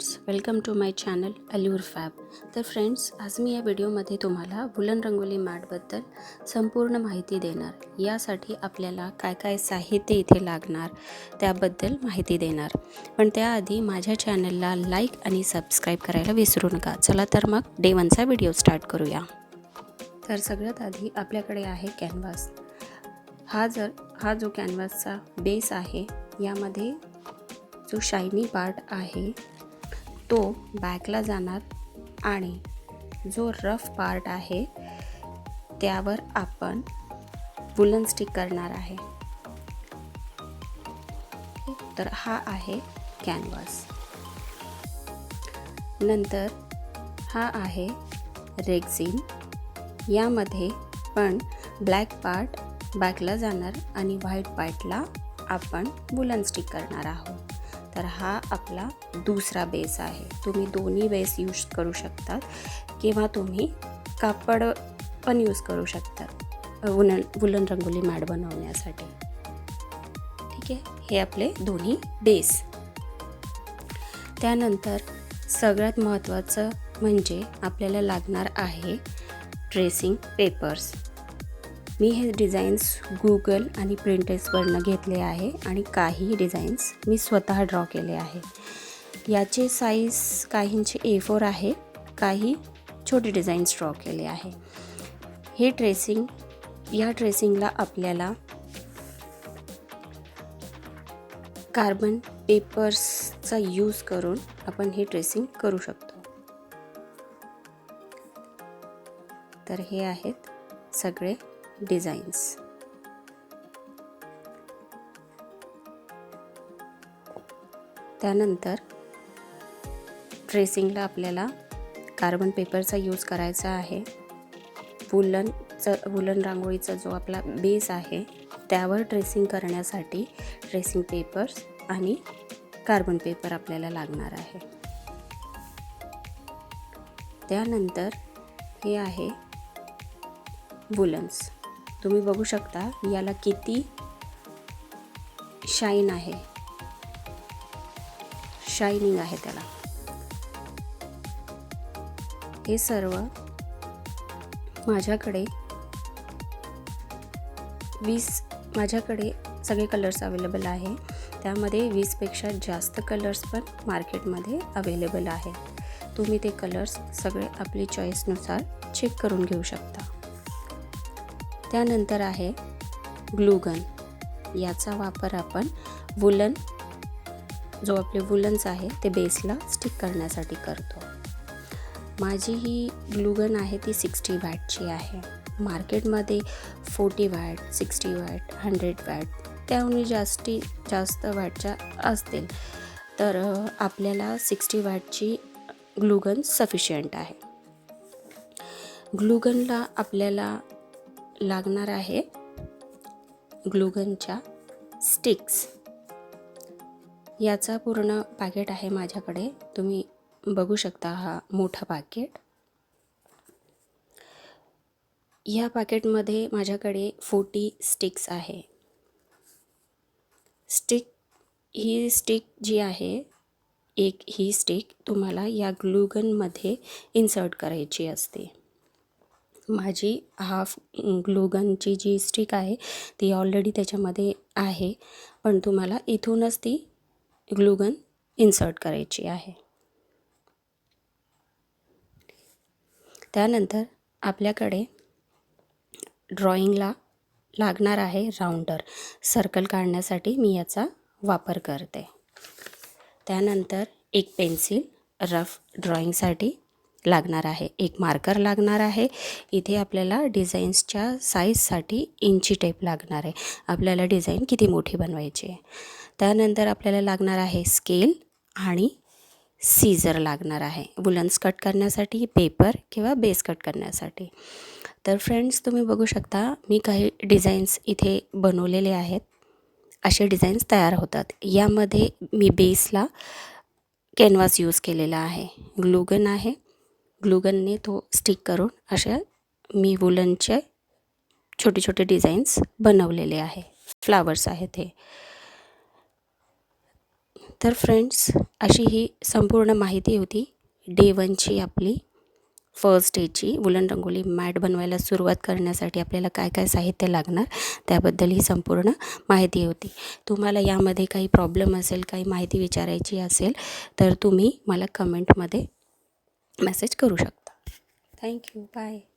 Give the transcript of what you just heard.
Friends, welcome to my channel allure fab. तर friends, आज मी या व्हिडिओमध्ये तुम्हाला वुलन रंगोली मॅटबद्दल संपूर्ण माहिती देणार. यासाठी आपल्याला काय काय साहित्य इथे लागणार त्याबद्दल माहिती देणार. पण त्याआधी माझ्या चॅनलला लाईक आणि सबस्क्राईब करायला विसरू नका. चला तर मग डे 1चा व्हिडिओ स्टार्ट करूया. तर सगळ्यात आधी आपल्याकडे आहे कॅनव्हास. हा जो कॅनव्हासचा बेस आहे, यामध्ये जो शायनी पार्ट आहे तो बॅकला जाणार आणि जो रफ पार्ट आहे त्यावर आपण वुलन स्टिक करणार आहे. तर हा आहे कॅनव्हास. नंतर हा आहे रेक्झिन. यामध्ये पण ब्लॅक पार्ट बॅकला जाणार आणि व्हाईट पार्टला आपण वुलन स्टिक करणार आहोत. तर हा आपला दुसरा बेस आहे. तुम्ही दोन्ही बेस यूज करू शकतात किंवा तुम्ही कापड पण यूज करू शकतात वुलन रंगोली मॅट बनवण्यासाठी. ठीक आहे, हे आपले दोन्ही बेस. त्यानंतर सगळ्यात महत्त्वाचं म्हणजे आपल्याला लागणार आहे ट्रेसिंग पेपर्स. मी हे डिझाईन्स गूगल आणि प्रिंटेक्सवरनं घेतले आहे आणि काही डिझाईन्स मी स्वतः ड्रॉ केले आहे. याचे साईज काहींचे A4 आहे, काही छोटे डिझाईन्स ड्रॉ केले आहे. या ट्रेसिंगला आपल्याला कार्बन पेपर्सचा यूज करून आपण हे ट्रेसिंग करू शकतो. तर हे आहेत सगळे डिझाईन्स. त्यानंतर ट्रेसिंगला आपल्याला कार्बन पेपरचा यूज करायचा आहे. वुलन रांगोळीचा जो आपला बेस आहे त्यावर ट्रेसिंग करण्यासाठी ट्रेसिंग पेपर्स आणि कार्बन पेपर आपल्याला लागणार आहे. त्यानंतर हे आहे वुलन्स. तुम्ही बघू शकता याला किती शाईन आहे, शायनिंग आहे त्याला. हे सर्व माझ्याकडे सगळे कलर्स अवेलेबल आहे. त्यामध्ये 20पेक्षा जास्त कलर्स पण मार्केटमध्ये अवेलेबल आहे. तुम्ही ते कलर्स सगळे आपली चॉईसनुसार चेक करून घेऊ शकता. त्यानंतर आहे ग्लूगन. याचा वापर आपण जो आपले वुलन्स आहे ते बेसला स्टिक करण्यासाठी करतो. माझी ही ग्लूगन आहे ती 60 वॅटची आहे. मार्केटमध्ये 40 वॅट, 60 वॅट, 100 वॅट त्याहून जास्त वॅटच्या असतील. तर आपल्याला 60 वॅटची ग्लूगन सफिशियंट आहे. ग्लूगनला आपल्याला लागणार आहे ग्लूगनच्या स्टिक्स. याचा पूर्ण पॅकेट आहे माझ्याकडे. तुम्ही बघू शकता हा मोठा पॅकेट. या पॅकेटमध्ये माझ्याकडे 40 स्टिक्स आहे. ही स्टिक जी आहे, ही स्टिक तुम्हाला या ग्लूगनमध्ये इन्सर्ट करायची असते. माझी हाफ ग्लूगनची जी स्टिक आहे ती ऑलरेडी त्याच्यामध्ये आहे, पण तुम्हाला इथूनच ती ग्लूगन इन्सर्ट करायची आहे. त्यानंतर आपल्याकडे ड्रॉइंगला लागणार आहे राउंडर. सर्कल काढण्यासाठी मी याचा वापर करते. त्यानंतर एक पेन्सिल रफ ड्रॉइंगसाठी लागणार आहे. एक मार्कर लागणार आहे. इथे आपल्याला डिझाईन्सच्या साईजसाठी इंची टेप लागणार आहे. आपल्याला डिझाईन किती मोठी बनवायची आहे. त्यानंतर आपल्याला लागणार आहे स्केल आणि सीझर लागणार आहे वुलन्स कट करण्यासाठी, पेपर किंवा बेस कट करण्यासाठी. तर फ्रेंड्स, तुम्ही बघू शकता मी काही डिझाईन्स इथे बनवलेले आहेत. असे डिझाईन्स तयार होतात. यामध्ये मी बेसला कॅनव्हास यूज केलेला आहे. ग्लूगन आहे. ग्लूगनने तो स्टिक करून अशा मी वुलनचे छोटे छोटे डिझाईन्स बनवलेले आहे. फ्लावर्स आहेत हे. तर फ्रेंड्स, अशी ही संपूर्ण माहिती होती डे 1ची आपली फर्स्ट डेची वुलन रंगोली मॅट बनवायला सुरुवात करण्यासाठी आपल्याला काय काय साहित्य लागणार त्याबद्दल ही संपूर्ण माहिती होती. तुम्हाला यामध्ये काही प्रॉब्लेम असेल, काही माहिती विचारायची असेल तर तुम्ही मला कमेंटमध्ये मेसेज करू शकता. थँक्यू. बाय.